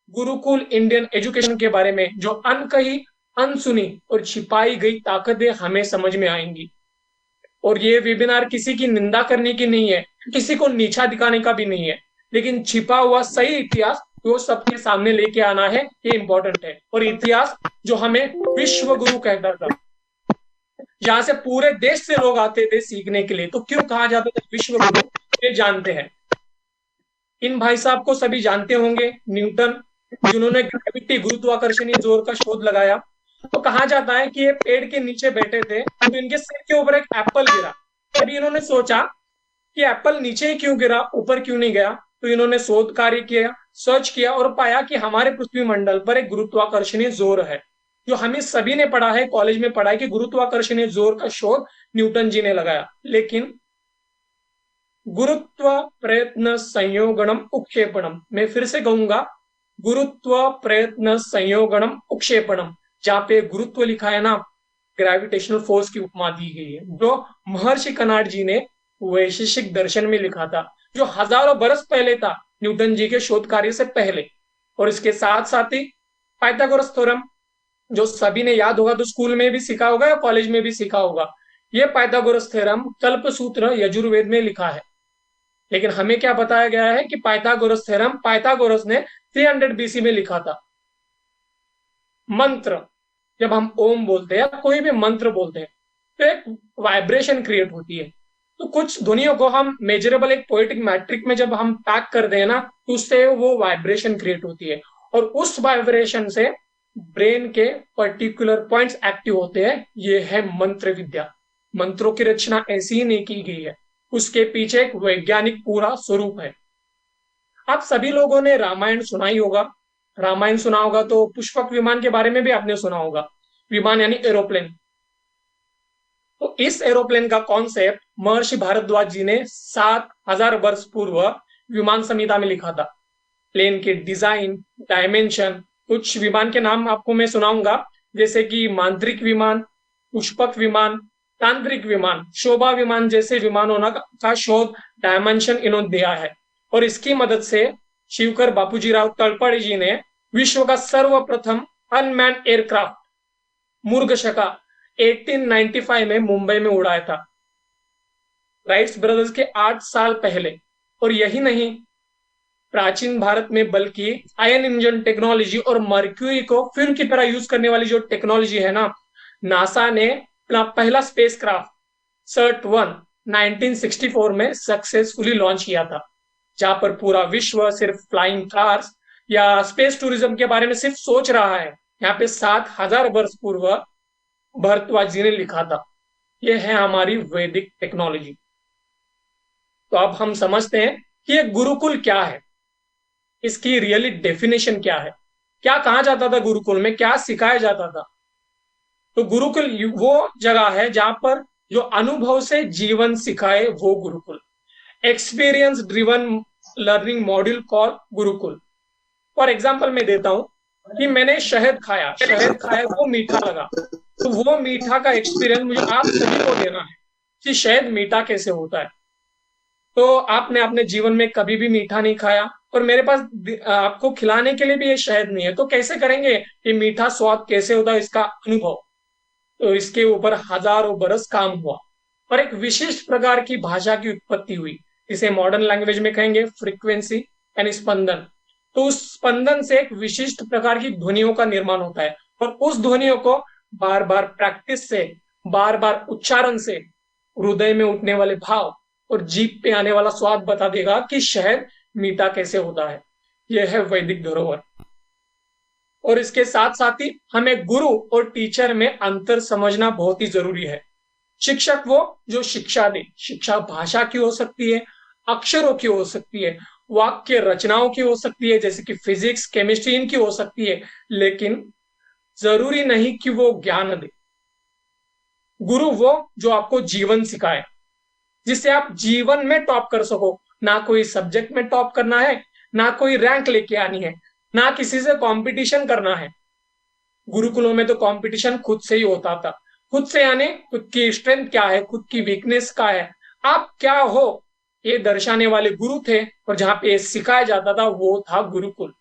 Gurukul Indian education के बारे में जो अनकही, अनसुनी और छिपाई गई ताकतें हमें समझ में आएंगी। और ये वेबिनार किसी की निंदा करने की नहीं है, किसी को नीचा दिखाने का भी नहीं है, लेकिन छिपा हुआ सही इतिहास वो सबके सामने लेके आना है, ये इंपॉर्टेंट है। और इतिहास जो हमें विश्व गुरु कहता था, जहां से पूरे देश से लोग आते थे सीखने के लिए, तो क्यों कहा जाता था विश्व गुरु, ये जानते हैं। इन भाई साहब को सभी जानते होंगे, न्यूटन, जिन्होंने ग्रेविटी, गुरुत्वाकर्षणीय जोर का शोध लगाया। तो कहा जाता है कि ये पेड़ के नीचे बैठे थे, तो इनके सिर के ऊपर एक एप्पल गिरा। तभी इन्होंने सोचा कि एप्पल नीचे ही क्यों गिरा, ऊपर क्यों नहीं गया। तो इन्होंने शोध कार्य किया, सर्च किया और पाया कि हमारे पृथ्वी मंडल पर एक गुरुत्वाकर्षणीय जोर है, जो हमें सभी ने पढ़ा है, कॉलेज में पढ़ा है कि गुरुत्वाकर्षणीय जोर का शोध न्यूटन जी ने लगाया। लेकिन गुरुत्व प्रयत्न संयोगणम उक्षेपणम, मैं फिर से कहूंगा, गुरुत्व प्रयत्न संयोगणम उक्षेपणम, जहां पे गुरुत्व लिखा है ना, ग्रेविटेशनल फोर्स की उपमा दी गई है, जो महर्षि कनाड जी ने वैशेषिक दर्शन में लिखा था, जो हजारों बरस पहले था, न्यूटन जी के शोध कार्य से पहले। और इसके साथ साथ ही पाइथागोरस थ्योरम, जो सभी ने याद होगा, तो स्कूल में भी सीखा होगा या कॉलेज में भी सीखा होगा। ये पाइथागोरस थ्योरम कल्प सूत्र यजुर्वेद में लिखा है। लेकिन हमें क्या बताया गया है कि पाइथागोरस थ्योरम पाइथागोरस ने 300 बीसी में लिखा था। मंत्र, जब हम ओम बोलते हैं या कोई भी मंत्र बोलते हैं, तो एक वाइब्रेशन क्रिएट होती है। तो कुछ ध्वनियों को हम मेजरेबल एक पोएटिक मैट्रिक में जब हम पैक कर दें ना, तो उससे वो वाइब्रेशन क्रिएट होती है। और उस वाइब्रेशन से ब्रेन के पर्टिकुलर पॉइंट्स एक्टिव होते हैं। ये है मंत्र विद्या। मंत्रों की रचना ऐसी ही नहीं की गई है, उसके पीछे एक वैज्ञानिक पूरा स्वरूप है। आप सभी लोगों ने रामायण सुना ही होगा। रामायण सुना होगा तो पुष्पक विमान के बारे में भी आपने सुना होगा। विमान यानी एरोप्लेन। तो इस एरोप्लेन का कॉन्सेप्ट महर्षि भारद्वाज जी ने 7,000 वर्ष पूर्व विमान संहिता में लिखा था। प्लेन के डिजाइन, डायमेंशन, कुछ विमान के नाम आपको मैं सुनाऊंगा, जैसे कि मांत्रिक विमान, पुष्पक विमान, तांत्रिक विमान, शोभा विमान जैसे विमानों का शोध, डायमेंशन इन्होंने दिया है। और इसकी मदद से शिवकर बापूजी राव तलपड़े जी ने विश्व का सर्वप्रथम अनमैन्ड एयरक्राफ्ट मुर्गशका 1895 में मुंबई में उड़ाया था, राइट्स ब्रदर्स के 8 साल पहले। और यही नहीं, प्राचीन भारत में बल्कि आयन इंजन टेक्नोलॉजी और मर्क्यूरी को फ्यूल की तरह यूज करने वाली जो टेक्नोलॉजी है ना, नासा ने अपना पहला स्पेस क्राफ्ट सर्ट 1 1964 में सक्सेसफुली लॉन्च किया था, जहां पर पूरा विश्व सिर्फ फ्लाइंग कार्स या स्पेस टूरिज्म के बारे में सिर्फ सोच रहा है। यहाँ पे 7,000 वर्ष पूर्व भरद्वाज जी ने लिखा था। यह है हमारी वैदिक टेक्नोलॉजी। तो अब हम समझते हैं कि ये गुरुकुल क्या है, इसकी रियली डेफिनेशन क्या है, क्या कहा जाता था गुरुकुल में, क्या सिखाया जाता था। तो गुरुकुल वो जगह है जहां पर जो अनुभव से जीवन सिखाए, वो Gurukul. Experience driven learning module call Gurukul. For example मैं देता हूं कि मैंने शहद खाया, शहद खाया, वो मीठा लगा। तो वो मीठा का एक्सपीरियंस मुझे आप सभी को देना है कि शहद मीठा कैसे होता है। तो आपने अपने जीवन में कभी भी मीठा नहीं खाया, और मेरे पास आपको खिलाने के लिए भी ये शहद नहीं है, तो कैसे करेंगे कि मीठा स्वाद कैसे होता है इसका अनुभव। तो इसके ऊपर हजारों बरस काम हुआ और एक विशिष्ट प्रकार की भाषा की उत्पत्ति हुई, इसे मॉडर्न लैंग्वेज में कहेंगे फ्रीक्वेंसी यानी स्पंदन। तो उस स्पंदन से एक विशिष्ट प्रकार की ध्वनियों का निर्माण होता है, और उस ध्वनियों को बार बार प्रैक्टिस से, बार बार उच्चारण से हृदय में उठने वाले भाव और जीभ पे आने वाला स्वाद बता देगा कि शहद मीठा कैसे होता है। यह है वैदिक धरोहर। और इसके साथ साथ ही हमें गुरु और टीचर में अंतर समझना बहुत ही जरूरी है। शिक्षक वो जो शिक्षा दे, शिक्षा भाषा की हो सकती है, अक्षरों की हो सकती है, वाक्य रचनाओं की हो सकती है, जैसे कि फिजिक्स, केमिस्ट्री, इनकी हो सकती है, लेकिन जरूरी नहीं कि वो ज्ञान दे। गुरु वो जो आपको जीवन सिखाए, जिससे आप जीवन में टॉप कर सको। ना कोई सब्जेक्ट में टॉप करना है, ना कोई रैंक लेके आनी है, ना किसी से कंपटीशन करना है। गुरुकुलों में तो कंपटीशन खुद से ही होता था। खुद से यानी खुद की स्ट्रेंथ क्या है, खुद की वीकनेस क्या है, आप क्या हो, ये दर्शाने वाले गुरु थे। और जहां पे सिखाया जाता था वो था गुरुकुल।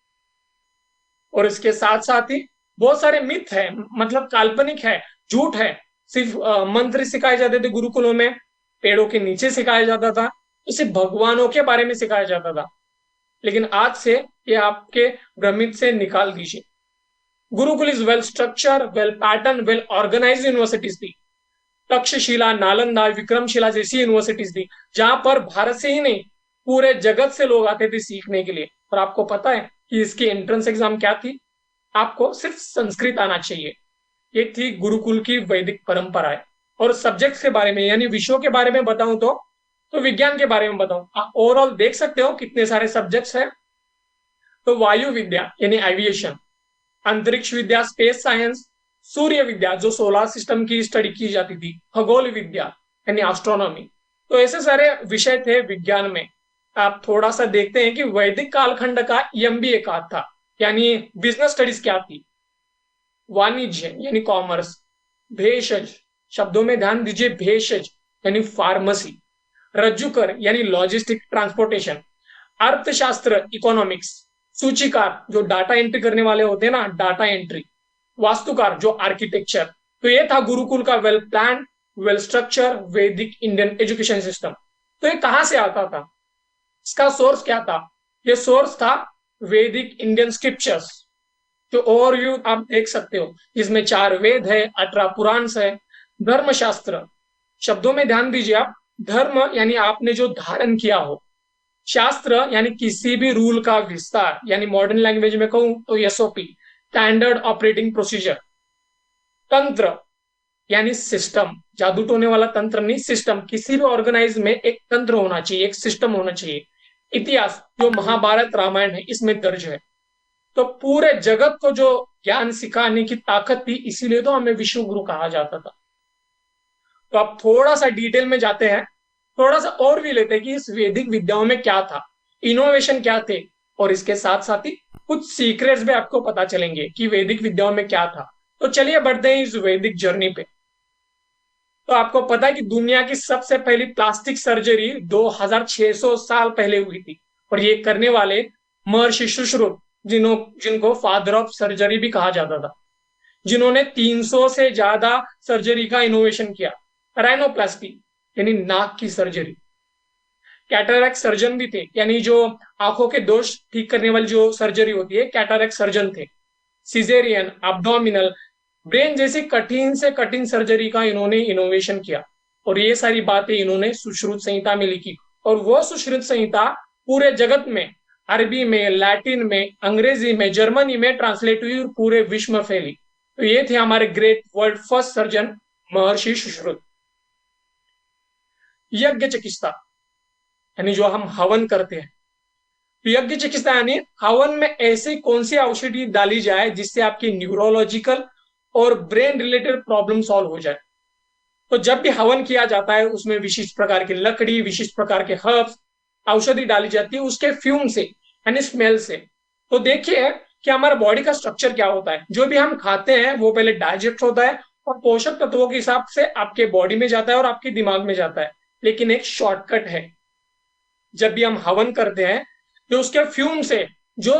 और इसके साथ साथ ही बहुत सारे मिथ है, मतलब काल्पनिक है, झूठ है। सिर्फ मंत्र सिखाए जाते थे गुरुकुलों में, पेड़ों के नीचे सिखाया जाता था, तो सिर्फ भगवानों के बारे में सिखाया जाता था। लेकिन आज से ये आपके भ्रमित से निकाल दीजिए। Gurukul is well structure, well pattern, well organise universities थी। तक्षशिला, नालंदा, विक्रमशिला जैसी यूनिवर्सिटीज थी, जहां पर भारत से ही नहीं पूरे जगत से लोग आते थे सीखने के लिए। और आपको पता है कि इसकी एंट्रेंस एग्जाम क्या थी? आपको सिर्फ संस्कृत आना चाहिए। ये थी गुरुकुल की वैदिक परंपराएं। और सब्जेक्ट्स के बारे में यानी विषयों के बारे में बताऊं तो विज्ञान के बारे में बताऊं, आप ओवरऑल देख सकते हो कितने सारे सब्जेक्ट्स हैं। तो वायु विद्या यानी एविएशन, अंतरिक्ष विद्या स्पेस साइंस, सूर्य विद्या जो सोलर सिस्टम की स्टडी की जाती थी, खगोल विद्या यानी एस्ट्रोनॉमी। तो ऐसे सारे विषय थे विज्ञान में। आप थोड़ा सा देखते हैं कि वैदिक कालखंड का एमबीए का था, यानी बिजनेस स्टडीज क्या थी। वाणिज्य यानी कॉमर्स, भेषज, शब्दों में ध्यान दीजिए, भेषज यानी फार्मेसी, रज्जुकर यानी लॉजिस्टिक ट्रांसपोर्टेशन, अर्थशास्त्र इकोनॉमिक्स, सूचीकार जो डाटा एंट्री करने वाले होते हैं ना, डाटा एंट्री, वास्तुकार जो आर्किटेक्चर। तो ये था गुरुकुल का वेल प्लान, वेल स्ट्रक्चर वैदिक इंडियन एजुकेशन सिस्टम। तो ये कहां से आता था? इसका सोर्स क्या था? ये सोर्स था वैदिक इंडियन स्क्रिप्चर्स। जो ओवरव्यू आप देख सकते हो, इसमें 4 वेद है, 18 पुराण है, धर्मशास्त्र, शब्दों में ध्यान दीजिए आप, धर्म यानी आपने जो धारण किया हो, शास्त्र यानी किसी भी रूल का विस्तार, यानी मॉडर्न लैंग्वेज में कहूं तो एसओपी, स्टैंडर्ड ऑपरेटिंग प्रोसीजर, तंत्र यानी सिस्टम, जादू टोने वाला तंत्र नहीं, सिस्टम, किसी भी ऑर्गेनाइज में एक तंत्र होना चाहिए, एक सिस्टम होना चाहिए। इतिहास जो महाभारत रामायण है इसमें दर्ज है। तो पूरे जगत को जो ज्ञान सिखाने की ताकत थी, इसीलिए तो हमें विश्व गुरु कहा जाता था। तो अब थोड़ा सा डिटेल में जाते हैं, थोड़ा सा और भी लेते हैं कि इस वैदिक विद्याओं में क्या था, इनोवेशन क्या थे, और इसके साथ साथ ही कुछ सीक्रेट्स भी आपको पता चलेंगे कि वैदिक विद्याओं में क्या था। तो चलिए बढ़ते हैं इस वैदिक जर्नी पे। तो आपको पता है कि दुनिया की सबसे पहली प्लास्टिक सर्जरी 2600 साल पहले हुई थी, और ये करने वाले महर्षि सुश्रुत, जिनको फादर ऑफ सर्जरी भी कहा जाता था, जिन्होंने 300 से ज्यादा सर्जरी का इनोवेशन किया। राइनोप्लास्टी यानी नाक की सर्जरी, कैटरैक्ट सर्जन भी थे, यानी जो आंखों के दोष ठीक करने वाली जो सर्जरी होती है, कैटरैक्ट सर्जन थे। सिजेरियन, अब्डोमिनल, ब्रेन जैसी कठिन से कठिन सर्जरी का इन्होंने इनोवेशन किया। और ये सारी बातें इन्होंने सुश्रुत संहिता में लिखी, और वो सुश्रुत संहिता पूरे जगत में, अरबी में, लैटिन में, अंग्रेजी में, जर्मनी में ट्रांसलेट हुई और पूरे विश्व में फैली। तो ये थे हमारे ग्रेट वर्ल्ड फर्स्ट सर्जन महर्षि सुश्रुत। यज्ञ चिकित्सा यानी जो हम हवन करते हैं, तो यज्ञ चिकित्सा यानी हवन में ऐसी कौन सी औषधि डाली जाए जिससे आपकी न्यूरोलॉजिकल और ब्रेन रिलेटेड प्रॉब्लम सॉल्व हो जाए। तो जब भी हवन किया जाता है उसमें विशिष्ट प्रकार की लकड़ी, विशिष्ट प्रकार के हर्ब्स, औषधि डाली जाती है उसके फ्यूम से यानी स्मेल से। तो देखिए कि हमारा बॉडी का स्ट्रक्चर क्या होता है, जो भी हम खाते हैं वो पहले डाइजेस्ट होता है और पोषक तत्वों के हिसाब से आपके बॉडी में जाता है और आपके दिमाग में जाता है। लेकिन एक शॉर्टकट है, जब भी हम हवन करते हैं तो उसके फ्यूम से जो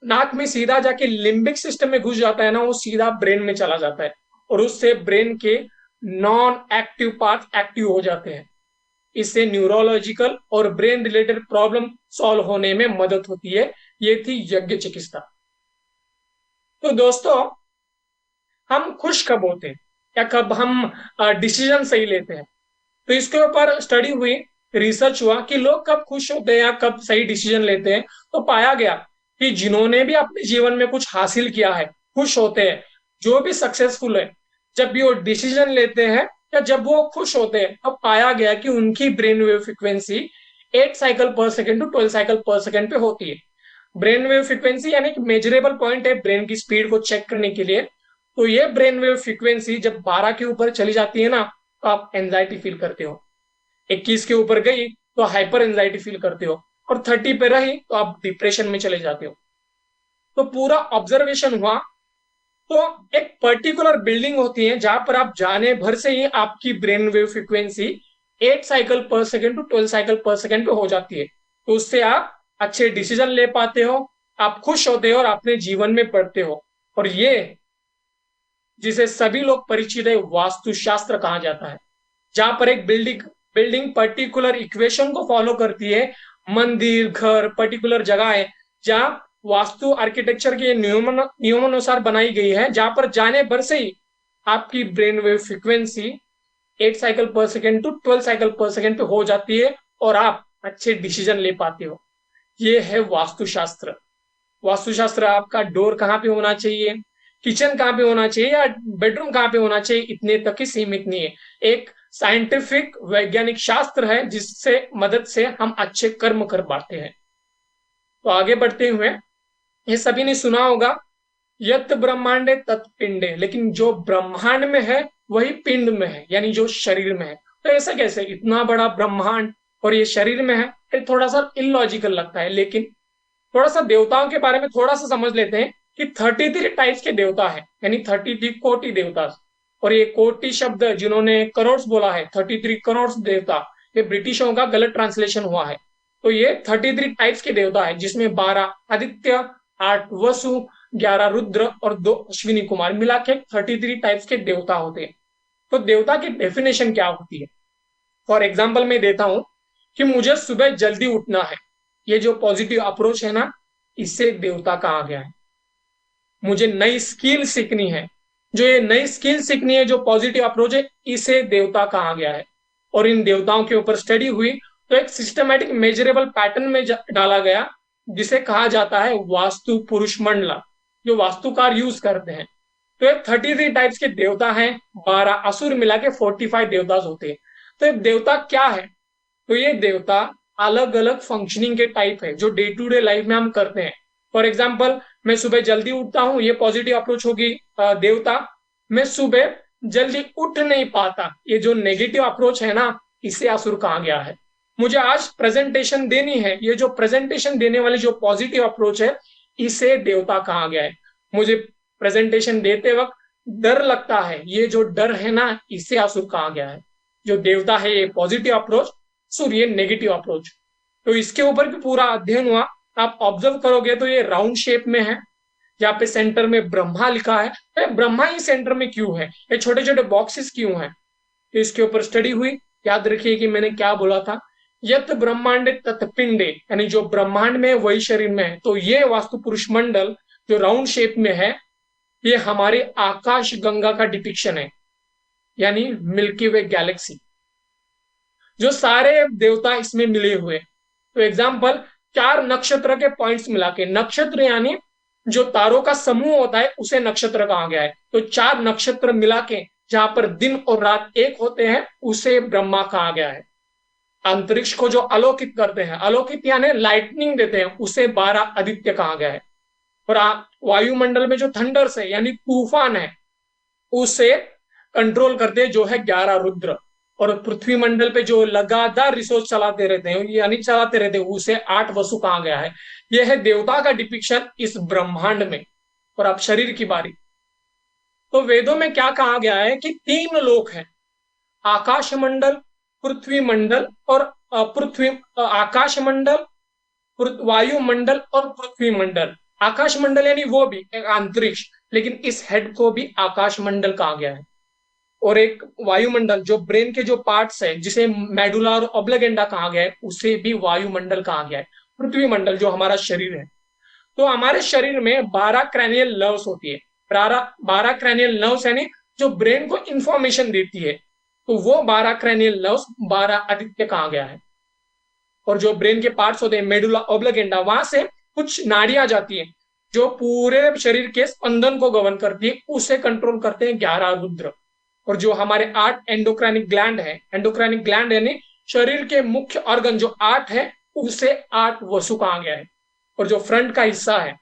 नाक में सीधा जाके लिम्बिक सिस्टम में घुस जाता है ना, वो सीधा ब्रेन में चला जाता है, और उससे ब्रेन के नॉन एक्टिव पार्ट एक्टिव हो जाते हैं। इससे न्यूरोलॉजिकल और ब्रेन रिलेटेड प्रॉब्लम सॉल्व होने में मदद होती है। ये थी यज्ञ चिकित्सा। तो दोस्तों, हम खुश कब होते हैं या कब हम डिसीजन सही लेते हैं? तो इसके ऊपर स्टडी हुई, रिसर्च हुआ कि लोग कब खुश होते हैं या कब सही डिसीजन लेते हैं। तो पाया गया कि जिन्होंने भी अपने जीवन में कुछ हासिल किया है, खुश होते हैं, जो भी सक्सेसफुल है, जब भी वो डिसीजन लेते हैं या जब वो खुश होते हैं, तब पाया गया कि उनकी ब्रेन वेव फ्रिक्वेंसी 8 साइकिल पर सेकेंड टू 12 साइकिल पर सेकेंड पे होती है। ब्रेन वेव फ्रिक्वेंसी यानी कि मेजरेबल पॉइंट है ब्रेन की स्पीड को चेक करने के लिए। तो ये ब्रेन वेव फ्रिक्वेंसी जब 12 के ऊपर चली जाती है ना, तो आप एंजाइटी फील करते हो। 21 के ऊपर गई तो हाइपर एंजाइटी फील करते हो, और 30 पे रही तो आप डिप्रेशन में चले जाते हो। तो पूरा ऑब्जर्वेशन हुआ। तो एक पर्टिकुलर बिल्डिंग होती है जहां पर आप जाने भर से ही आपकी ब्रेन वेव फ्रिक्वेंसी 8 साइकिल पर सेकेंड टू 12 साइकिल पर सेकेंड पे हो जाती है। तो उससे आप अच्छे डिसीजन ले पाते हो, आप खुश होते हो और अपने जीवन में पढ़ते हो। और ये जिसे सभी लोग परिचित है, वास्तुशास्त्र कहा जाता है, जहां पर एक बिल्डिंग बिल्डिंग पर्टिकुलर इक्वेशन को फॉलो करती है। मंदिर, घर, पर्टिकुलर जगह है जहां वास्तु आर्किटेक्चर के नियमानुसार बनाई गई है, जहां पर जाने भर से ही आपकी ब्रेन वेव फ्रिक्वेंसी 8 साइकिल पर सेकेंड टू 12 साइकिल पर सेकेंड पे हो जाती है और आप अच्छे डिसीजन ले पाते हो। ये है वास्तुशास्त्र। वास्तुशास्त्र आपका डोर कहाँ पे होना चाहिए, किचन कहाँ पे होना चाहिए या बेडरूम कहाँ पे होना चाहिए, इतने तक ही सीमित नहीं है। एक साइंटिफिक वैज्ञानिक शास्त्र है जिससे मदद से हम अच्छे कर्म कर पाते हैं। तो आगे बढ़ते हुए, ये सभी ने सुना होगा, यत ब्रह्मांडे तत् पिंडे, लेकिन जो ब्रह्मांड में है वही पिंड में है, यानी जो शरीर में है। तो ऐसा कैसे, इतना बड़ा ब्रह्मांड और ये शरीर में है? ये थोड़ा सा इलॉजिकल लगता है, लेकिन थोड़ा सा देवताओं के बारे में थोड़ा सा समझ लेते हैं कि 33 टाइप्स के देवता है, यानी 33 कोटि देवता। और ये कोटि शब्द जिन्होंने करोड़ बोला है, 33 करोड़ देवता, ये ब्रिटिशों का गलत ट्रांसलेशन हुआ है। तो ये 33 टाइप्स के देवता है, जिसमें 12 आदित्य, 8 वसु, 11 रुद्र और 2 अश्विनी कुमार, मिला के 33 टाइप्स के देवता होते हैं। तो देवता की डेफिनेशन क्या होती है? फॉर एग्जाम्पल मैं देता हूं कि मुझे सुबह जल्दी उठना है, ये जो पॉजिटिव अप्रोच है ना, इससे देवता कहा गया है। मुझे नई स्किल सीखनी है, जो ये नई स्किल सीखनी है, जो पॉजिटिव अप्रोच है, इसे देवता कहा गया है। और इन देवताओं के ऊपर स्टडी हुई तो एक सिस्टमेटिक मेजरेबल पैटर्न में डाला गया, जिसे कहा जाता है वास्तु पुरुष मंडला, जो वास्तुकार यूज करते हैं। तो ये 33 टाइप्स के देवता हैं, 12 असुर मिला के 45 देवता होते हैं। तो ये देवता क्या है? तो ये देवता अलग अलग फंक्शनिंग के टाइप है, जो डे टू डे लाइफ में हम करते हैं। फॉर एग्जाम्पल, मैं सुबह जल्दी उठता हूँ, ये पॉजिटिव अप्रोच होगी देवता। मैं सुबह जल्दी उठ नहीं पाता, ये जो नेगेटिव अप्रोच है ना, इसे असुर कहा गया है। मुझे आज प्रेजेंटेशन देनी है, ये जो प्रेजेंटेशन देने वाली जो पॉजिटिव अप्रोच है, इसे देवता कहा गया है। मुझे प्रेजेंटेशन देते वक्त डर लगता है, ये जो डर है ना, इसे असुर कहा गया है। जो देवता है ये पॉजिटिव अप्रोच, सूर्य नेगेटिव अप्रोच। तो इसके ऊपर भी पूरा अध्ययन हुआ। आप ऑब्जर्व करोगे तो ये राउंड शेप में है, यहाँ पे सेंटर में ब्रह्मा लिखा है। तो ब्रह्मा ही सेंटर में क्यों है, ये छोटे छोटे बॉक्सेस क्यों हैं? तो इसके ऊपर स्टडी हुई। याद रखिए कि मैंने क्या बोला था, यत ब्रह्मांड तत्पिंडे, यानी जो ब्रह्मांड में वही शरीर में है। तो ये वास्तु पुरुष मंडल जो राउंड शेप में है, ये हमारे आकाश गंगा का डिपिक्शन है, यानी मिल्की वे गैलेक्सी, जो सारे देवता इसमें मिले हुए। तो एग्जाम्पल, 4 नक्षत्र के पॉइंट्स मिला के, नक्षत्र यानी जो तारों का समूह होता है उसे नक्षत्र कहा गया है। तो 4 नक्षत्र मिला के जहां पर दिन और रात एक होते हैं, उसे ब्रह्मा कहा गया है। अंतरिक्ष को जो आलोकित करते हैं, आलोकित यानी लाइटनिंग देते हैं, उसे 12 आदित्य कहा गया है। और वायुमंडल में जो थंडर्स है यानी तूफान है, उसे कंट्रोल करते हैं, जो है 11 रुद्र। और पृथ्वी मंडल पे जो लगातार रिसोर्स चलाते रहते हैं, यानी चलाते रहते हैं, उसे 8 वसु कहा गया है। यह है देवता का डिपिक्शन इस ब्रह्मांड में। और अब शरीर की बारी। तो वेदों में क्या कहा गया है कि 3 लोक हैं, आकाश मंडल, पृथ्वी मंडल और आकाश मंडल, वायुमंडल और पृथ्वी मंडल। आकाश मंडल यानी वो भी एक अंतरिक्ष, लेकिन इस हेड को भी आकाश मंडल कहा गया है। और एक वायुमंडल, जो ब्रेन के जो पार्ट्स है, जिसे मेडुला और ऑब्लिगेंडा कहा गया है, उसे भी वायुमंडल कहा गया है। पृथ्वी मंडल जो हमारा शरीर है, तो हमारे शरीर में 12 क्रैनियल नर्व्स होती है। 12 क्रैनियल नर्व्स यानी जो ब्रेन को इंफॉर्मेशन देती है, तो वो 12 क्रैनियल नर्व्स 12 आदित्य कहा गया है। और जो ब्रेन के पार्ट्स होते हैं, मेडुला ऑब्लिगेंडा, वहां से कुछ नाड़ियां जाती है जो पूरे शरीर के स्पंदन को गवर्न करती है, उसे कंट्रोल करते हैं 11 रुद्र। और जो हमारे 8 एंडोक्राइनिक ग्लैंड है, एंडोक्राइनिक ग्लैंड यानी शरीर के मुख्य ऑर्गन जो 8 है, उसे 8 वसु कहा गया है। और जो फ्रंट का हिस्सा है,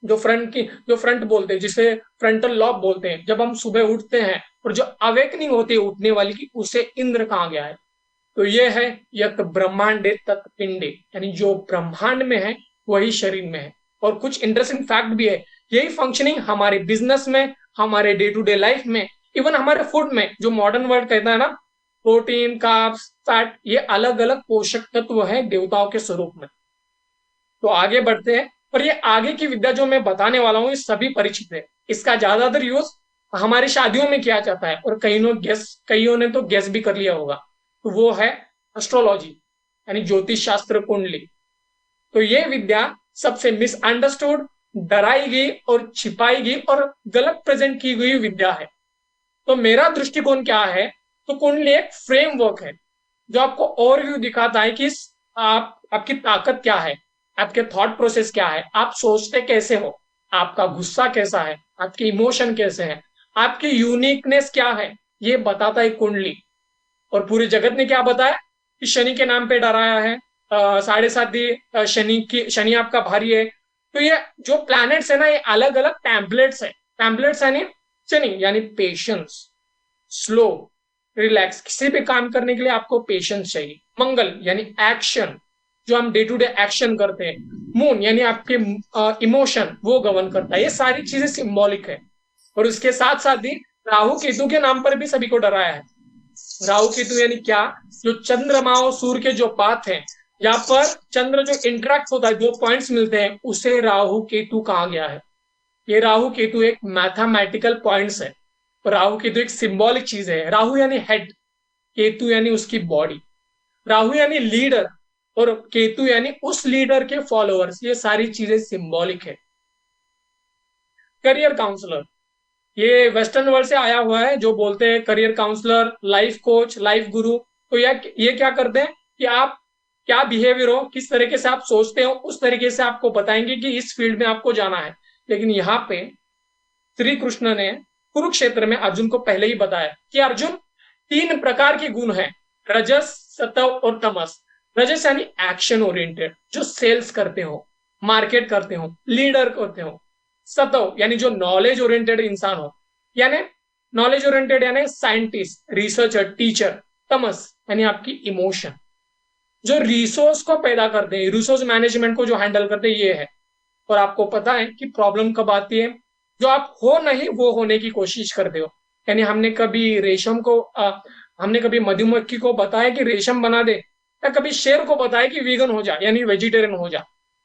जो फ्रंट बोलते हैं, जिसे फ्रंटल लॉब बोलते हैं, जब हम सुबह उठते हैं और जो अवेकनिंग होती है उठने वाली की, उसे इंद्र कहा गया है। तो ये है यत ब्रह्मांडे तत् पिंडे, यानी जो ब्रह्मांड में है वही शरीर में है। और कुछ इंटरेस्टिंग फैक्ट भी है, यही फंक्शनिंग हमारे बिजनेस में, हमारे डे टू डे लाइफ में, इवन हमारे फूड में, जो मॉडर्न वर्ल्ड कहता है ना, प्रोटीन, कार्ब्स, फैट, ये अलग अलग पोषक तत्व है देवताओं के स्वरूप में। तो आगे बढ़ते हैं। और ये आगे की विद्या जो मैं बताने वाला हूँ, ये सभी परिचित है। इसका ज्यादातर यूज हमारी शादियों में किया जाता है, और कईयों ने तो गेस भी कर लिया होगा। तो वो है एस्ट्रोलॉजी, यानी ज्योतिष शास्त्र, कुंडली। तो ये विद्या सबसे मिसअंडरस्टूड, डराई गई और छिपाई गई और गलत प्रेजेंट की गई विद्या है। तो मेरा दृष्टिकोण क्या है? तो कुंडली एक फ्रेमवर्क है जो आपको ओवरव्यू दिखाता है कि आपकी ताकत क्या है, आपके थॉट प्रोसेस क्या है, आप सोचते कैसे हो, आपका गुस्सा कैसा है, आपके इमोशन कैसे हैं, आपकी यूनिकनेस क्या है, ये बताता है कुंडली। और पूरे जगत ने क्या बताया कि शनि के नाम पे डराया है, 7.5 शनि आपका भारी है। तो ये जो प्लैनेट्स है ना, ये अलग अलग टैम्पलेट्स है। टैम्पलेट्स यानी शनि यानी पेशेंस, स्लो, रिलैक्स, किसी भी काम करने के लिए आपको पेशेंस चाहिए। मंगल यानी एक्शन, जो हम डे टू डे एक्शन करते हैं। मून यानी आपके इमोशन, वो गवर्न करता है। ये सारी चीजें सिंबॉलिक है। और उसके साथ साथ ही राहु केतु के नाम पर भी सभी को डराया है। राहु केतु यानी क्या? जो चंद्रमा और सूर्य के जो पाथ हैं, यहाँ पर चंद्र जो इंटरेक्ट होता है, दो पॉइंट्स मिलते हैं, उसे राहु केतु कहा गया है। ये राहु केतु एक मैथमेटिकल पॉइंट्स है। और राहु केतु एक सिंबॉलिक चीज है। राहु यानी हेड, केतु यानी उसकी बॉडी। राहु यानी लीडर, और केतु यानी उस लीडर के फॉलोअर्स। ये सारी चीजें सिंबॉलिक है। करियर काउंसलर, ये वेस्टर्न वर्ल्ड से आया हुआ है, जो बोलते हैं career counsellor, life coach, life guru. तो ये क्या करते हैं कि आप क्या बिहेवियर हो, किस तरीके से आप सोचते हो, उस तरीके से आपको बताएंगे कि इस फील्ड में आपको जाना है। लेकिन यहाँ पे श्री कृष्ण ने कुरुक्षेत्र में अर्जुन को पहले ही बताया कि अर्जुन, 3 प्रकार के गुण हैं, रजस, सतव और तमस। रजस यानी एक्शन ओरिएंटेड, जो सेल्स करते हो, मार्केट करते हो, लीडर करते हो। सतव यानी जो नॉलेज ओरिएंटेड इंसान हो, यानी नॉलेज ओरिएंटेड यानी साइंटिस्ट, रिसर्चर, टीचर। तमस यानी आपकी इमोशन, जो रिसोर्स को पैदा करते हैं, रिसोर्स मैनेजमेंट को जो हैंडल करते हैं, ये है। और आपको पता है कि प्रॉब्लम कब आती है? जो आप हो नहीं वो होने की कोशिश करते हो। यानी हमने कभी मधुमक्खी को बताया कि रेशम बना दे, या कभी शेर को बताया कि वीगन हो जा, यानी वेजिटेरियन हो जा।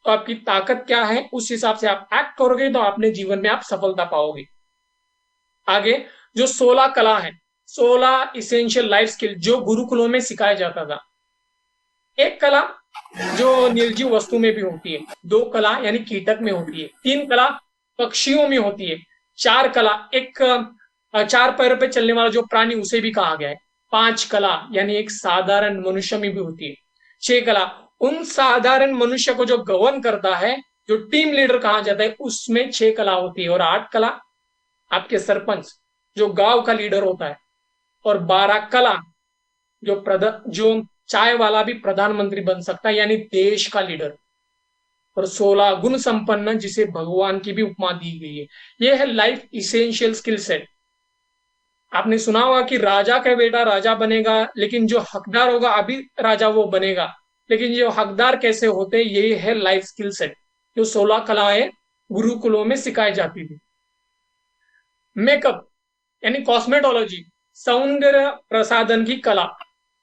तो आपकी ताकत क्या है, उस हिसाब से आप एक्ट करोगे तो अपने जीवन में आप सफलता पाओगे। आगे जो 16 कला है, 16 इसेंशियल लाइफ स्किल, जो गुरुकुलों में सिखाया जाता था। एक कला जो निर्जीव वस्तु में भी होती है, 2 कला यानी कीटक में होती है, 3 कला पक्षियों में होती है, 4 कला एक 4 पैरों पे चलने वाला जो प्राणी, उसे भी कहा गया है। 5 कला यानी एक साधारण मनुष्य में भी होती है। 6 कला उन साधारण मनुष्य को जो गवर्न करता है, जो टीम लीडर कहा जाता है, उसमें 6 कला होती है। और 8 कला आपके सरपंच, जो गांव का लीडर होता है। और 12 कला जो चाय वाला भी प्रधानमंत्री बन सकता है, यानी देश का लीडर। और 16 गुण संपन्न, जिसे भगवान की भी उपमा दी गई है। ये है लाइफ इसेंशियल स्किल सेट। आपने सुना होगा कि राजा का बेटा राजा बनेगा, लेकिन जो हकदार होगा अभी राजा वो बनेगा। लेकिन जो हकदार कैसे होते हैं, ये है लाइफ स्किल सेट, जो 16 कलाएं गुरुकुलों में सिखाई जाती थी। मेकअप यानी कॉस्मेटोलॉजी, सौंदर्य प्रसाधन की कला,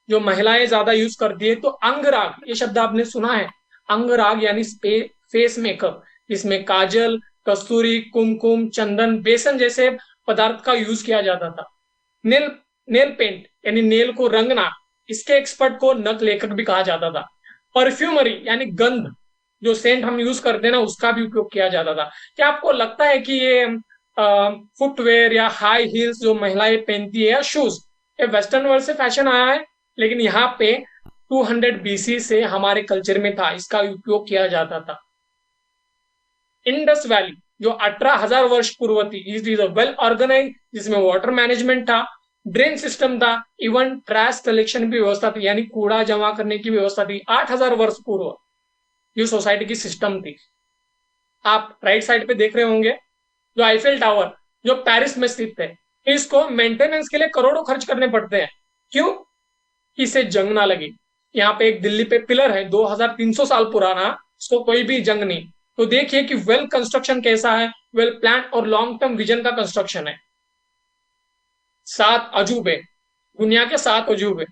जो महिलाएं ज्यादा यूज करती है। तो अंगराग, ये शब्द आपने सुना है? अंगराग यानी फेस मेकअप, इसमें काजल, कस्तूरी, कुमकुम, चंदन, बेसन जैसे पदार्थ का यूज किया जाता था। नेल नेल पेंट यानी नेल को रंगना, इसके एक्सपर्ट को नक लेखक भी कहा जाता था। परफ्यूमरी यानी गंध, जो सेंट हम यूज करते हैं ना, उसका भी उपयोग किया जाता था। क्या आपको लगता है कि ये फुटवेयर या हाई हील्स जो महिलाएं पहनती है, या शूज, ये वेस्टर्न वर्ल्ड से फैशन आया है? लेकिन यहाँ पे 200 बीसी से हमारे कल्चर में था, इसका उपयोग किया जाता था। इंडस वैली जो 18,000 वर्ष पूर्व थी, इट इज वेल ऑर्गेनाइज, जिसमें वाटर मैनेजमेंट था, ड्रेन सिस्टम था, इवन ट्रैश कलेक्शन की व्यवस्था थी, यानी कूड़ा जमा करने की व्यवस्था थी। 8,000 वर्ष पूर्व ये सोसाइटी की सिस्टम थी। आप राइट साइड पे देख रहे होंगे जो आईफेल टावर, जो पेरिस में स्थित है, इसको मेंटेनेंस के लिए करोड़ों खर्च करने पड़ते हैं। क्यों? इसे जंग ना लगे। यहाँ पे एक दिल्ली पे पिलर है 2300 साल पुराना, इसको कोई भी जंग नहीं। तो देखिए कि वेल कंस्ट्रक्शन कैसा है, वेल प्लान और लॉन्ग टर्म विजन का कंस्ट्रक्शन है। 7 अजूबे, दुनिया के 7 अजूबे,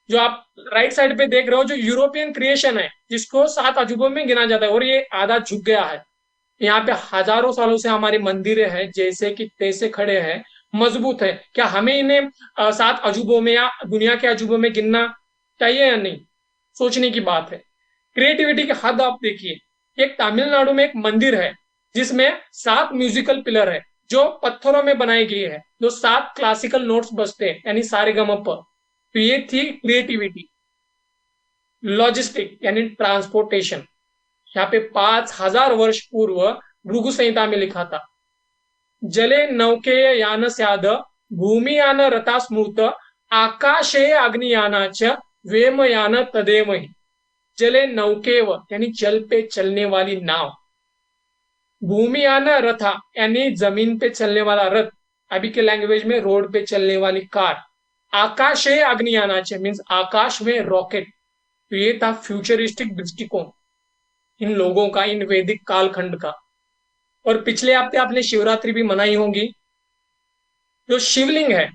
जो आप राइट साइड पे देख रहे हो, जो यूरोपियन क्रिएशन है, जिसको 7 अजूबों में गिना जाता है, और ये आधा झुक गया है। यहाँ पे हजारों सालों से हमारे मंदिर है, जैसे कि तैसे खड़े हैं, मजबूत है। क्या हमें इन्हें 7 अजूबों में या दुनिया के अजूबों में गिनना चाहिए या नहीं? सोचने की बात है। क्रिएटिविटी की हद आप देखिए, एक तमिलनाडु में एक मंदिर है जिसमें 7 म्यूजिकल पिलर है जो पत्थरों में बनाई गई है, जो 7 क्लासिकल नोट्स बजते हैं, यानी सारे गम। तो ये थी क्रिएटिविटी। लॉजिस्टिक यानी ट्रांसपोर्टेशन, यहाँ पे 5,000 वर्ष पूर्व भृगु संहिता में लिखा था, जले नौके यान स्याद भूमियान रथा स्मृत आकाशे अग्नियानाच वेमयान तदेमहि। जले नौकेव यानी जल पे चलने वाली नाव, भूमियान रथा यानी जमीन पे चलने वाला रथ, अभी के लैंग्वेज में रोड पे चलने वाली कार, आकाशे अग्नियानाच मीन्स आकाश में रॉकेट। तो ये था फ्यूचरिस्टिक दृष्टिकोण इन लोगों का, इन वैदिक कालखंड का। और पिछले हफ्ते आपने शिवरात्रि भी मनाई होगी। जो शिवलिंग है,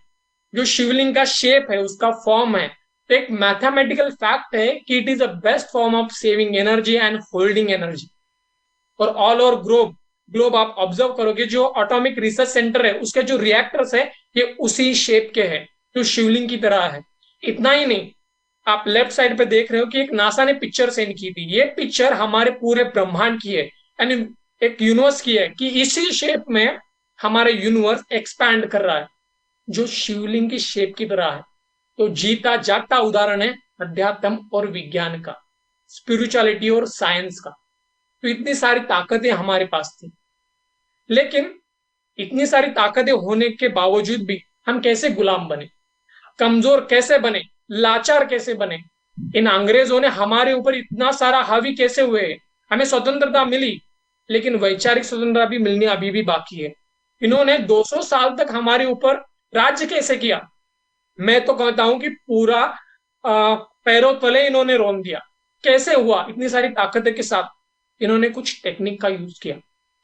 जो शिवलिंग का शेप है, उसका फॉर्म है, तो एक मैथमेटिकल फैक्ट है कि it is the best form of saving energy and holding energy. और ऑल ओवर ग्लोब ग्लोब आप ऑब्जर्व करोगे, जो एटॉमिक रिसर्च सेंटर है उसके जो रिएक्टर्स है ये उसी शेप के हैं जो शिवलिंग की तरह है। इतना ही नहीं, आप लेफ्ट साइड पे देख रहे हो कि एक नासा ने पिक्चर सेंड की थी। ये पिक्चर हमारे पूरे ब्रह्मांड की है, यानी एक यूनिवर्स की है, कि इसी शेप में हमारा यूनिवर्स एक्सपैंड कर रहा है, जो शिवलिंग की शेप की तरह है। तो जीता जागता उदाहरण है अध्यात्म और विज्ञान का, स्पिरिचुअलिटी और साइंस का। तो इतनी सारी ताकतें हमारे पास थी, लेकिन इतनी सारी ताकतें होने के बावजूद भी हम कैसे गुलाम बने, कमजोर कैसे बने, लाचार कैसे बने? इन अंग्रेजों ने हमारे ऊपर इतना सारा हावी कैसे हुए? हमें स्वतंत्रता मिली, लेकिन वैचारिक स्वतंत्रता भी मिलनी अभी भी बाकी है। इन्होंने 200 साल तक हमारे ऊपर राज्य कैसे किया? मैं तो कहता हूं कि पूरा पैरों तले इन्होंने रोन दिया। कैसे हुआ? इतनी सारी ताकतों के साथ इन्होंने कुछ टेक्निक का यूज किया।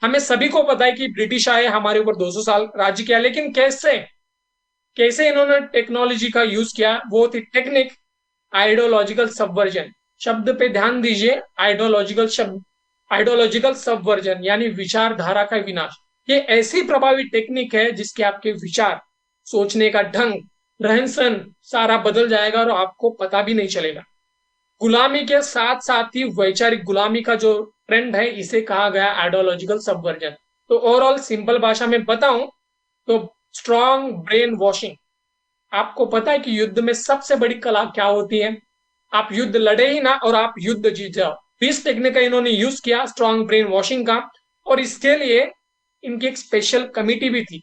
हमें सभी को पता है कि ब्रिटिश आए, हमारे ऊपर 200 साल राज्य किया, लेकिन कैसे? कैसे इन्होंने टेक्नोलॉजी का यूज किया? वो थी टेक्निक आइडियोलॉजिकल सबवर्जन। शब्द पे ध्यान दीजिए, आइडियोलॉजिकल शब्द, आइडियोलॉजिकल सबवर्जन यानी विचारधारा का विनाश। ये ऐसी प्रभावी टेक्निक है जिसके आपके विचार, सोचने का ढंग, रहन सहन सारा बदल जाएगा और आपको पता भी नहीं चलेगा। गुलामी के साथ साथ ही वैचारिक गुलामी का जो ट्रेंड है, इसे कहा गया आइडियोलॉजिकल सबवर्जन। तो ओवरऑल सिंपल भाषा में बताऊं तो स्ट्रॉन्ग ब्रेन वॉशिंग। आपको पता है कि युद्ध में सबसे बड़ी कला क्या होती है? आप युद्ध लड़े ही ना और आप युद्ध जीत जाओ। इस टेक्निक का इन्होंने यूज किया, स्ट्रॉन्ग ब्रेन वॉशिंग का। और इसके लिए इनकी एक स्पेशल कमिटी भी थी।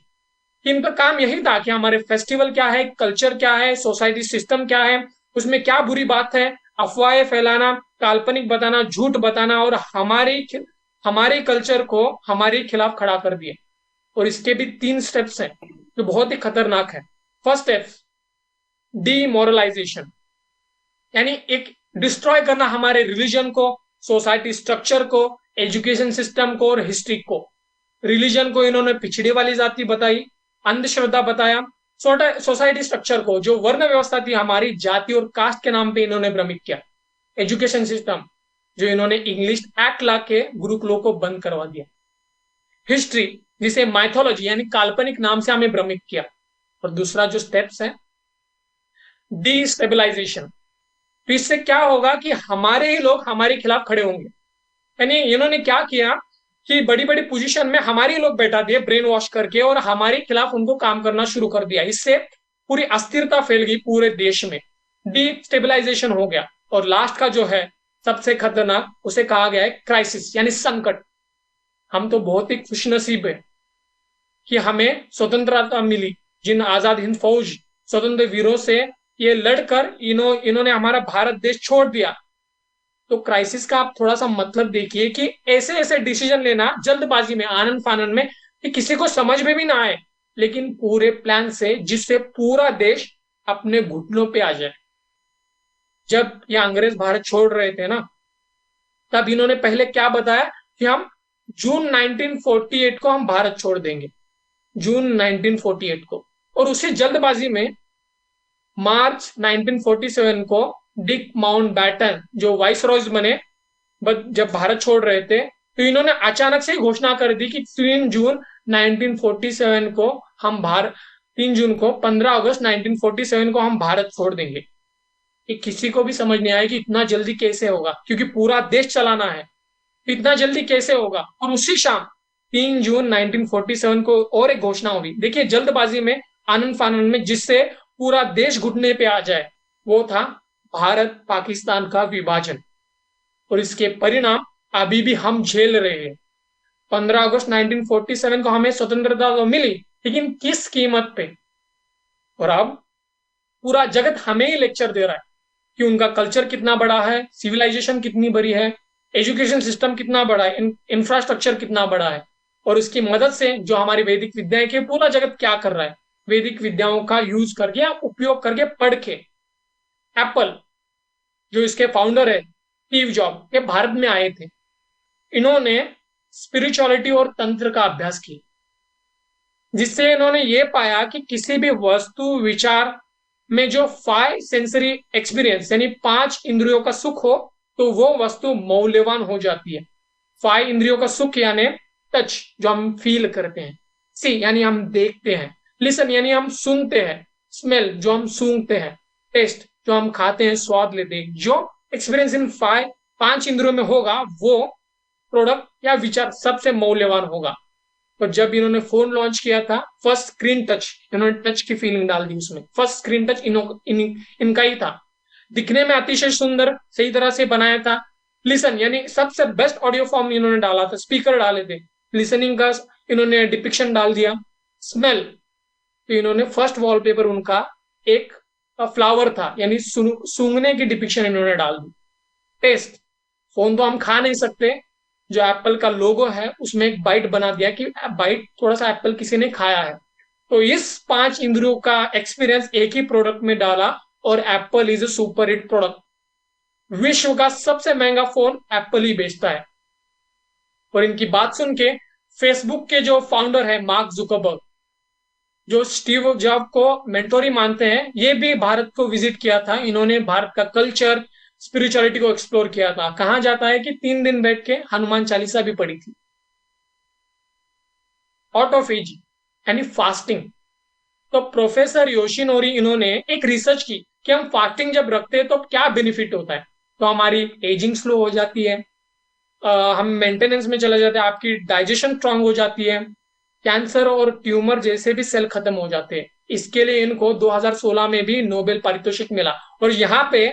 इनका काम यही था कि हमारे फेस्टिवल क्या है, कल्चर क्या है, सोसाइटी सिस्टम क्या है, उसमें क्या बुरी बात है, अफवाहें फैलाना, काल्पनिक बताना, झूठ बताना, और हमारे कल्चर को हमारे खिलाफ खड़ा कर दिए। और इसके भी 3 स्टेप्स हैं जो बहुत ही खतरनाक है। फर्स्ट स्टेप, डीमोरलाइजेशन, यानी एक डिस्ट्रॉय करना हमारे रिलीजन को, सोसाइटी स्ट्रक्चर को, एजुकेशन सिस्टम को और हिस्ट्री को। रिलीजन को इन्होंने पिछड़ी वाली जाति बताई, अंधश्रद्धा बताया। सोसाइटी स्ट्रक्चर को, जो वर्ण व्यवस्था थी हमारी, जाति और कास्ट के नाम पे इन्होंने भ्रमित किया। एजुकेशन सिस्टम, जो इन्होंने इंग्लिश एक्ट ला के गुरुकुलों को बंद करवा दिया। हिस्ट्री, जिसे माइथोलॉजी यानी काल्पनिक नाम से हमें भ्रमित किया। और दूसरा जो स्टेप्स है, डीस्टेबलाइजेशन। तो इससे क्या होगा कि हमारे ही लोग हमारे खिलाफ खड़े होंगे। यानी इन्होंने क्या किया कि बड़ी बड़ी पोजीशन में हमारे ही लोग बैठा दिए ब्रेन वॉश करके, और हमारे खिलाफ उनको काम करना शुरू कर दिया। इससे पूरी अस्थिरता फैल गई पूरे देश में, डीस्टेबलाइजेशन हो गया। और लास्ट का जो है सबसे खतरनाक, उसे कहा गया है क्राइसिस यानी संकट। हम तो बहुत ही खुशनसीब है कि हमें स्वतंत्रता मिली। जिन आजाद हिंद फौज स्वतंत्र वीरों से ये लड़कर इन्होंने हमारा भारत देश छोड़ दिया। तो क्राइसिस का आप थोड़ा सा मतलब देखिए कि ऐसे ऐसे डिसीजन लेना जल्दबाजी में, आनंद फानन में, कि किसी को समझ में भी ना आए, लेकिन पूरे प्लान से, जिससे पूरा देश अपने घुटनों पे आ जाए। जब ये अंग्रेज भारत छोड़ रहे थे ना, तब इन्होंने पहले क्या बताया कि हम जून 1948 को हम भारत छोड़ देंगे, जून 1948 को। और उसी जल्दबाजी में मार्च 1947 को डिक माउंटबैटन, जो वाइस रॉयज बने जब भारत छोड़ रहे थे, तो इन्होंने अचानक से ही घोषणा कर दी कि 3 जून 1947 को हम भारत 3 जून को 15 अगस्त 1947 को हम भारत छोड़ देंगे। कि किसी को भी समझ नहीं आया कि इतना जल्दी कैसे होगा, क्योंकि पूरा देश चलाना है। इतना जल्दी कैसे होगा? और उसी शाम 3 जून 1947 को और एक घोषणा होगी। देखिए, जल्दबाजी में, आनंद फानन में, जिससे पूरा देश घुटने पे आ जाए, वो था भारत पाकिस्तान का विभाजन। और इसके परिणाम अभी भी हम झेल रहे हैं। 15 अगस्त 1947 को हमें स्वतंत्रता तो मिली, लेकिन किस कीमत पे? और अब पूरा जगत हमें ही लेक्चर दे रहा है कि उनका कल्चर कितना बड़ा है, सिविलाइजेशन कितनी बड़ी है, एजुकेशन सिस्टम कितना बड़ा है, इंफ्रास्ट्रक्चर कितना बड़ा है। और इसकी मदद से जो हमारी वैदिक विद्याएं के पूरा जगत क्या कर रहा है, वैदिक विद्याओं का यूज करके या उपयोग करके, पढ़ के। एप्पल, जो इसके फाउंडर है स्टीव जॉब, ये भारत में आए थे। इन्होंने स्पिरिचुअलिटी और तंत्र का अभ्यास किया, जिससे इन्होंने ये पाया कि किसी भी वस्तु विचार में जो 5 सेंसरी एक्सपीरियंस यानी 5 इंद्रियों का सुख हो, तो वो वस्तु मौल्यवान हो जाती है। 5 इंद्रियों का सुख यानी टच, जो हम फील करते हैं। सी यानी हम देखते हैं। लिसन यानी हम सुनते हैं। स्मेल, जो हम सूंघते हैं। टेस्ट, जो हम खाते हैं, स्वाद लेते हैं। जो एक्सपीरियंस इन 5 इंद्रियों में होगा, वो प्रोडक्ट या विचार सबसे मौल्यवान होगा। और जब इन्होंने फोन लॉन्च किया था, फर्स्ट स्क्रीन टच, इन्होंने टच की फीलिंग डाल दी उसमें। फर्स्ट स्क्रीन टच इनका ही था। दिखने में अतिशय सुंदर, सही तरह से बनाया था। लिसन यानी सबसे बेस्ट ऑडियो फॉर्म इन्होंने डाला था, स्पीकर डाले थे। लिसनिंग का इन्होंने डिपिक्शन डाल दिया। स्मेल, तो इन्होंने फर्स्ट वॉलपेपर उनका एक फ्लावर था, यानी सूंघने की डिपिक्शन इन्होंने डाल दी। टेस्ट, फोन तो हम खा नहीं सकते, जो एप्पल का लोगो है उसमें एक बाइट बना दिया कि बाइट थोड़ा सा एप्पल किसी ने खाया है। तो इस 5 इंद्रियों का एक्सपीरियंस एक ही प्रोडक्ट में डाला, और Apple is a super hit product. विश्व का सबसे महंगा फोन एप्पल ही बेचता है। और इनकी बात सुन के फेसबुक के जो फाउंडर है मार्क जुकरबर्ग, जो स्टीव जॉब को मेंटोर ही मानते हैं, ये भी भारत को विजिट किया था। इन्होंने भारत का कल्चर, स्पिरिचुअलिटी को एक्सप्लोर किया था। कहा जाता है कि 3 दिन बैठ के हनुमान चालीसा भी पढ़ी थी। ऑटोफेजी यानी फास्टिंग। तो प्रोफेसर योशिनोरी, इन्होंने एक रिसर्च की कि हम फास्टिंग जब रखते हैं तो क्या बेनिफिट होता है। तो हमारी एजिंग स्लो हो जाती है, हम मेंटेनेंस में चले जाते हैं, आपकी डाइजेशन स्ट्रांग हो जाती है, कैंसर और ट्यूमर जैसे भी सेल खत्म हो जाते हैं। इसके लिए इनको 2016 में भी नोबेल पारितोषिक मिला। और यहाँ पे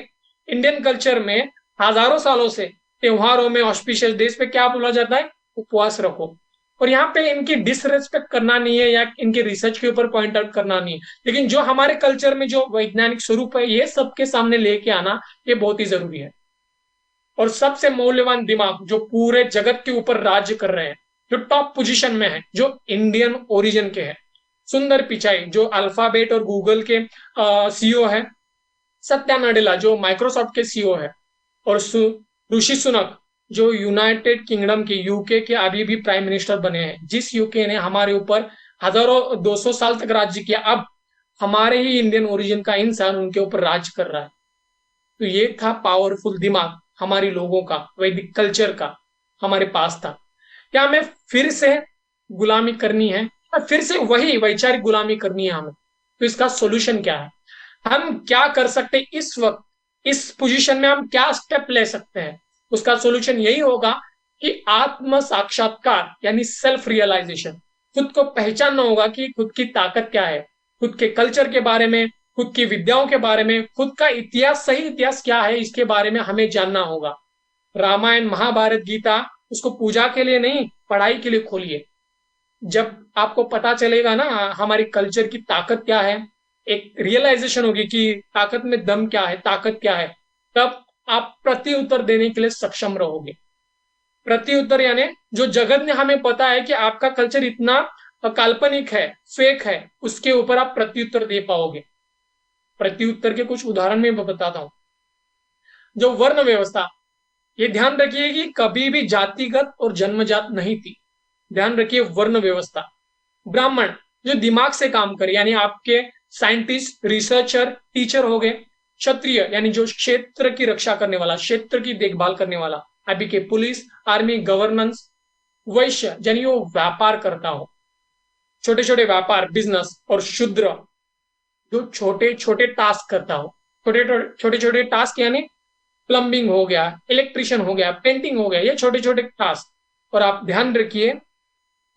इंडियन कल्चर में हजारों सालों से त्योहारों में, ऑस्पिशियस डेज पे क्या बोला जाता है? उपवास रखो। और यहाँ पे इनकी डिसरेस्पेक्ट करना नहीं है या इनके रिसर्च के ऊपर पॉइंट आउट करना नहीं है, लेकिन जो हमारे कल्चर में जो वैज्ञानिक स्वरूप है, ये सबके सामने लेके आना ये बहुत ही जरूरी है। और सबसे मौल्यवान दिमाग जो पूरे जगत के ऊपर राज्य कर रहे हैं, जो टॉप पोजीशन में है, जो इंडियन ओरिजिन के हैं, सुंदर पिचाई जो अल्फाबेट और गूगल के सीईओ है, सत्या नडेला जो माइक्रोसॉफ्ट के सीईओ है, और ऋषि सुनक जो यूनाइटेड किंगडम के, यूके के अभी भी प्राइम मिनिस्टर बने हैं। जिस यूके ने हमारे ऊपर हजारों 200 साल तक राज्य किया, अब हमारे ही इंडियन ओरिजिन का इंसान उनके ऊपर राज कर रहा है। तो ये था पावरफुल दिमाग हमारे लोगों का, वैदिक कल्चर का हमारे पास था। क्या हमें फिर से गुलामी करनी है, या फिर से वही वैचारिक गुलामी करनी है हमें? तो इसका सोल्यूशन क्या है? हम क्या कर सकते हैं इस वक्त, इस पोजीशन में हम क्या स्टेप ले सकते हैं? उसका सोल्यूशन यही होगा कि आत्म साक्षात्कार यानी सेल्फ रियलाइजेशन। खुद को पहचानना होगा कि खुद की ताकत क्या है, खुद के कल्चर के बारे में, खुद की विद्याओं के बारे में, खुद का इतिहास, सही इतिहास क्या है, इसके बारे में हमें जानना होगा। रामायण, महाभारत, गीता उसको पूजा के लिए नहीं, पढ़ाई के लिए खोलिए। जब आपको पता चलेगा ना हमारी कल्चर की ताकत क्या है, एक रियलाइजेशन होगी कि ताकत में दम क्या है, ताकत क्या है, तब आप प्रति उत्तर देने के लिए सक्षम रहोगे। प्रति उत्तर यानी जो जगत ने हमें पता है कि आपका कल्चर इतना काल्पनिक है, फेक है, उसके ऊपर आप प्रति उत्तर दे पाओगे। प्रति उत्तर के कुछ उदाहरण में बताता हूं। जो वर्ण व्यवस्था, ये ध्यान रखिए कि कभी भी जातिगत और जन्मजात नहीं थी। ध्यान रखिए, वर्ण व्यवस्था। ब्राह्मण जो दिमाग से काम करे, यानी आपके साइंटिस्ट, रिसर्चर, टीचर हो गए। क्षत्रिय यानी जो क्षेत्र की रक्षा करने वाला, क्षेत्र की देखभाल करने वाला, अभी के पुलिस, आर्मी, गवर्नेंस, वैश्य यानी वो व्यापार करता हो, छोटे छोटे व्यापार बिजनेस, और शूद्र जो छोटे छोटे टास्क करता हो, छोटे छोटे छोटे टास्क यानी प्लम्बिंग हो गया, इलेक्ट्रिशियन हो गया, पेंटिंग हो गया, ये छोटे छोटे टास्क। और आप ध्यान रखिए,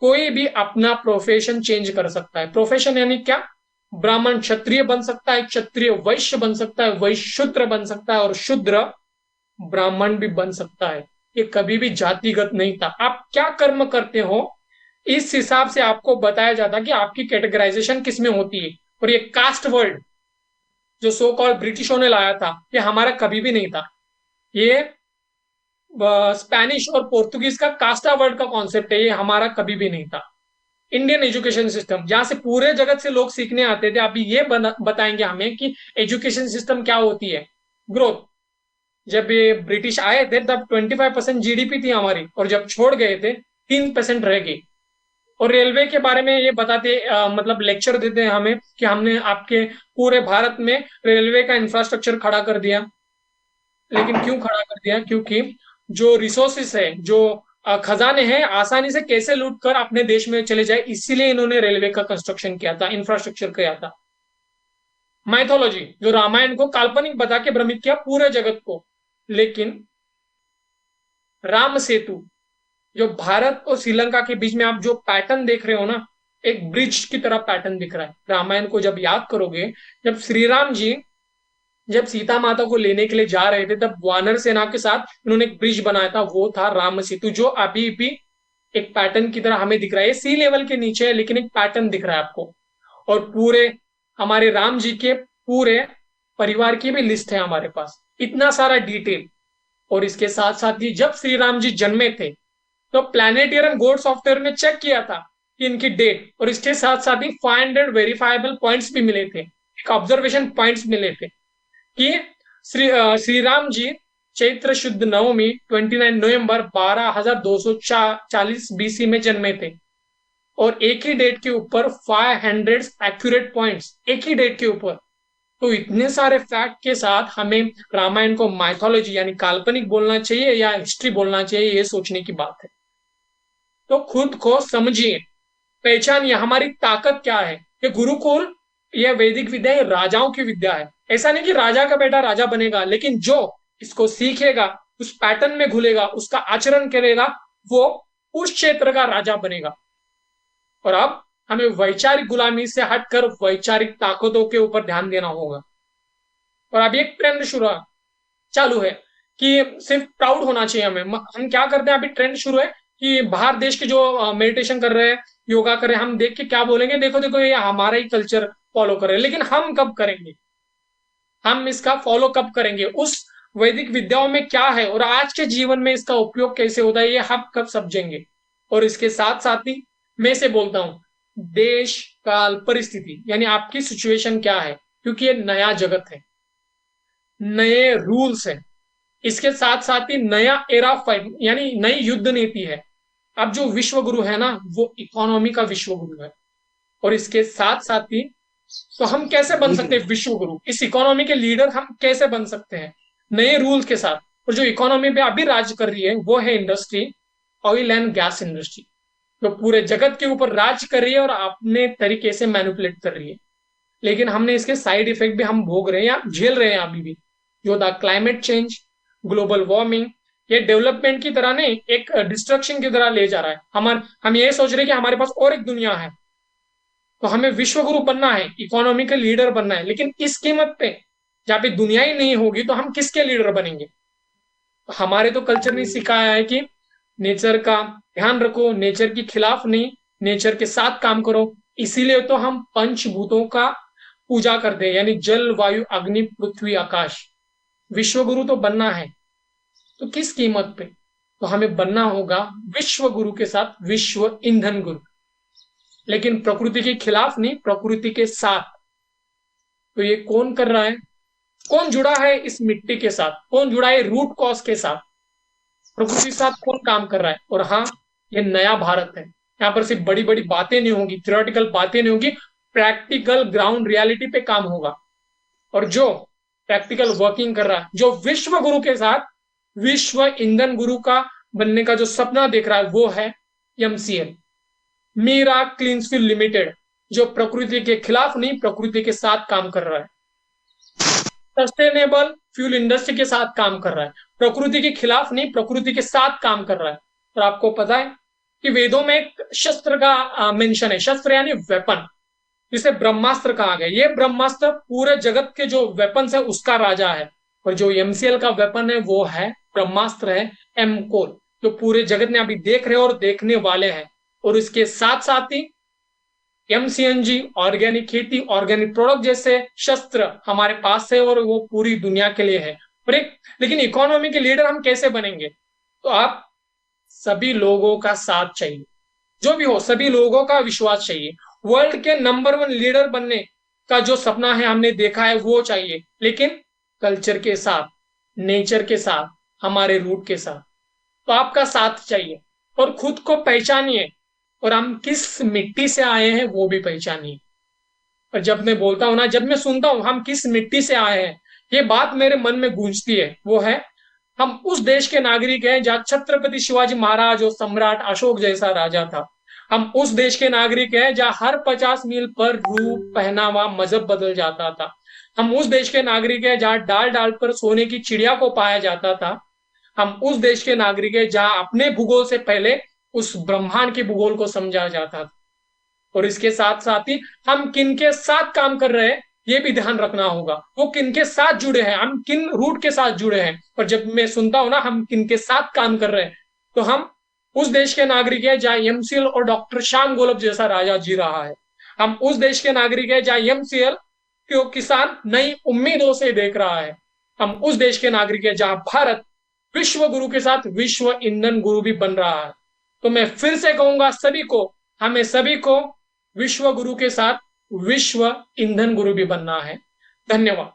कोई भी अपना प्रोफेशन चेंज कर सकता है। प्रोफेशन यानी क्या? ब्राह्मण क्षत्रिय बन सकता है, क्षत्रिय वैश्य बन सकता है, वैश्य शूद्र बन सकता है, और शूद्र ब्राह्मण भी बन सकता है। ये कभी भी जातिगत नहीं था। आप क्या कर्म करते हो, इस हिसाब से आपको बताया जाता कि आपकी कैटेगराइजेशन किस में होती है। और ये कास्ट वर्ड जो सो कॉल ब्रिटिशों ने लाया था, ये हमारा कभी भी नहीं था। ये स्पेनिश और पोर्तुगीज का कास्टा वर्ड का कॉन्सेप्ट है, ये हमारा कभी भी नहीं था। इंडियन एजुकेशन सिस्टम, जहां से पूरे जगत से लोग सीखने आते थे, अभी ये बताएंगे हमें कि एजुकेशन सिस्टम क्या होती है। ग्रोथ, जब ये ब्रिटिश आए थे तब 25% जीडीपी थी हमारी, और जब छोड़ गए थे 3% रह गई। और रेलवे के बारे में ये बताते मतलब लेक्चर देते हैं हमें कि हमने आपके पूरे भारत में रेलवे का इंफ्रास्ट्रक्चर खड़ा कर दिया। लेकिन क्यों खड़ा कर दिया? क्योंकि जो रिसोर्सेस है, जो खजाने हैं, आसानी से कैसे लूट कर अपने देश में चले जाए, इसीलिए इन्होंने रेलवे का कंस्ट्रक्शन किया था, इंफ्रास्ट्रक्चर किया था। माइथोलॉजी, जो रामायण को काल्पनिक बता के भ्रमित किया पूरे जगत को। लेकिन राम सेतु, जो भारत और श्रीलंका के बीच में आप जो पैटर्न देख रहे हो ना, एक ब्रिज की तरह पैटर्न दिख रहा है। रामायण को जब याद करोगे, जब श्री राम जी जब सीता माता को लेने के लिए जा रहे थे, तब वानर सेना के साथ इन्होंने एक ब्रिज बनाया था, वो था राम सेतु, जो अभी भी एक पैटर्न की तरह हमें दिख रहा है। ये सी लेवल के नीचे है, लेकिन एक पैटर्न दिख रहा है आपको। और पूरे हमारे राम जी के पूरे परिवार की भी लिस्ट है हमारे पास, इतना सारा डिटेल। और इसके साथ साथ ही जब श्री राम जी जन्मे थे, तो प्लानिटेरियम गोड सॉफ्टवेयर ने चेक किया था कि इनकी डेट, और इसके साथ साथ ही 500 वेरीफाइबल पॉइंट्स भी मिले थे, एक ऑब्जर्वेशन पॉइंट्स मिले थे कि श्री राम जी चैत्र शुद्ध नवमी 29 नवंबर 12,240 बीसी में जन्मे थे। और एक ही डेट के ऊपर 500 एक्यूरेट पॉइंट्स, एक ही डेट के ऊपर। तो इतने सारे फैक्ट के साथ हमें रामायण को माइथोलॉजी यानी काल्पनिक बोलना चाहिए या हिस्ट्री बोलना चाहिए, ये सोचने की बात है। तो खुद को समझिए, पहचानिए हमारी ताकत क्या है। ये गुरुकुल, यह वैदिक विद्या, ये राजाओं की विद्या है। ऐसा नहीं कि राजा का बेटा राजा बनेगा, लेकिन जो इसको सीखेगा, उस पैटर्न में घुलेगा, उसका आचरण करेगा, वो उस क्षेत्र का राजा बनेगा। और अब हमें वैचारिक गुलामी से हटकर वैचारिक ताकतों के ऊपर ध्यान देना होगा। और अभी एक ट्रेंड शुरू चालू है कि सिर्फ प्राउड होना चाहिए हमें। हम क्या करते हैं, अभी ट्रेंड शुरू है कि बाहर देश के जो मेडिटेशन कर रहे हैं, योगा कर रहे हैं, हम देख के क्या बोलेंगे, देखो देखो ये हमारा ही कल्चर फॉलो कर रहे हैं। लेकिन हम कब करेंगे? हम इसका फॉलो कब करेंगे? उस वैदिक विद्याओं में क्या है और आज के जीवन में इसका उपयोग कैसे होता है, ये हम कब समझेंगे। और इसके साथ साथ ही मैं से बोलता हूं, देश काल परिस्थिति यानी आपकी सिचुएशन क्या है, क्योंकि ये नया जगत है, नए रूल्स है। इसके साथ साथ ही नया एरा फाइट यानी नई युद्ध नीति है। अब जो विश्व गुरु है ना, वो इकोनॉमी का विश्व गुरु है। और इसके साथ साथ ही तो हम कैसे बन सकते हैं विश्व गुरु, इस इकोनॉमी के लीडर हम कैसे बन सकते हैं नए रूल्स के साथ। और जो इकोनॉमी पे अभी राज कर रही है वो है industry, oil and gas industry, जो पूरे जगत के ऊपर राज कर रही है और अपने तरीके से मैनिपुलेट कर रही है। लेकिन हमने इसके साइड इफेक्ट भी हम भोग रहे हैं या झेल रहे हैं अभी भी, जो था क्लाइमेट चेंज, ग्लोबल वार्मिंग। ये डेवलपमेंट की तरह नहीं, एक डिस्ट्रक्शन की तरह ले जा रहा है। हम ये सोच रहे हैं कि हमारे पास और एक दुनिया है, तो हमें विश्व गुरु बनना है, इकोनॉमिकल लीडर बनना है। लेकिन इस कीमत पे, जहां पे दुनिया ही नहीं होगी, तो हम किसके लीडर बनेंगे? तो हमारे तो कल्चर ने सिखाया है कि नेचर का ध्यान रखो, नेचर के खिलाफ नहीं, नेचर के साथ काम करो। इसीलिए तो हम पंचभूतों का पूजा करते हैं, यानी जल वायु अग्नि पृथ्वी आकाश। विश्व गुरु तो बनना है, तो किस कीमत पे? तो हमें बनना होगा विश्व गुरु के साथ विश्व ईंधन गुरु, लेकिन प्रकृति के खिलाफ नहीं, प्रकृति के साथ। तो ये कौन कर रहा है? कौन जुड़ा है इस मिट्टी के साथ? कौन जुड़ा है रूट कॉज के साथ? प्रकृति के साथ कौन काम कर रहा है? और हाँ, ये नया भारत है। यहाँ पर सिर्फ बड़ी बड़ी बातें नहीं होगी, थियोरेटिकल बातें नहीं होगी, प्रैक्टिकल ग्राउंड रियलिटी पे काम होगा। और जो प्रैक्टिकल वर्किंग कर रहा है, जो विश्व गुरु के साथ विश्व ईंधन गुरु का बनने का जो सपना देख रहा है, वो है एमसीएल, मीरा क्लीनफील्ड लिमिटेड, जो प्रकृति के खिलाफ नहीं प्रकृति के साथ काम कर रहा है। सस्टेनेबल फ्यूल इंडस्ट्री के साथ काम कर रहा है, प्रकृति के खिलाफ नहीं प्रकृति के साथ काम कर रहा है। और आपको पता है कि वेदों में एक शस्त्र का मेंशन है, शस्त्र यानी वेपन, जिसे ब्रह्मास्त्र कहा गया। ये ब्रह्मास्त्र पूरे जगत के जो वेपन है उसका राजा है, और जो एमसीएल का वेपन है वो है ब्रह्मास्त्र है, एमकोल, जो पूरे जगत ने अभी देख रहे और देखने वाले हैं। और इसके साथ साथ ही एमसीएनजी, ऑर्गेनिक खेती, ऑर्गेनिक प्रोडक्ट जैसे शस्त्र हमारे पास है और वो पूरी दुनिया के लिए है। और एक लेकिन इकोनॉमी के लीडर हम कैसे बनेंगे? तो आप सभी लोगों का साथ चाहिए, जो भी हो सभी लोगों का विश्वास चाहिए। वर्ल्ड के नंबर 1 लीडर बनने का जो सपना है हमने देखा है वो चाहिए, लेकिन कल्चर के साथ, नेचर के साथ, हमारे रूट के साथ। तो आपका साथ चाहिए, और खुद को पहचानिए, और हम किस मिट्टी से आए हैं वो भी पहचानिए। और जब मैं बोलता हूं ना, जब मैं सुनता हूं हम किस मिट्टी से आए हैं, ये बात मेरे मन में गूंजती है। वो है, हम उस देश के नागरिक हैं जहां छत्रपति शिवाजी महाराज और सम्राट अशोक जैसा राजा था। हम उस देश के नागरिक हैं जहां हर 50 मील पर रूप, पहनावा, मजहब बदल जाता था। हम उस देश के नागरिक हैं जहां डाल डाल पर सोने की चिड़िया को पाया जाता था। हम उस देश के नागरिक हैं जहां अपने भूगोल से पहले उस ब्रह्मांड के भूगोल को समझा जाता था। और इसके साथ साथ ही हम किन के साथ काम कर रहे हैं ये भी ध्यान रखना होगा। वो किन के साथ जुड़े हैं, हम किन रूट के साथ जुड़े हैं। और जब मैं सुनता हूं ना हम किन के साथ काम कर रहे हैं, तो हम उस देश के नागरिक हैं जहां एमसीएल और डॉक्टर श्याम गोलब जैसा राजा जी रहा है। हम उस देश के नागरिक हैं जहां एमसीएल को किसान नई उम्मीदों से देख रहा है। हम उस देश के नागरिक हैं जहां भारत विश्व गुरु के साथ विश्व ईंधन गुरु भी बन रहा है। तो मैं फिर से कहूंगा सभी को, हमें सभी को विश्व गुरु के साथ विश्व ईंधन गुरु भी बनना है। धन्यवाद।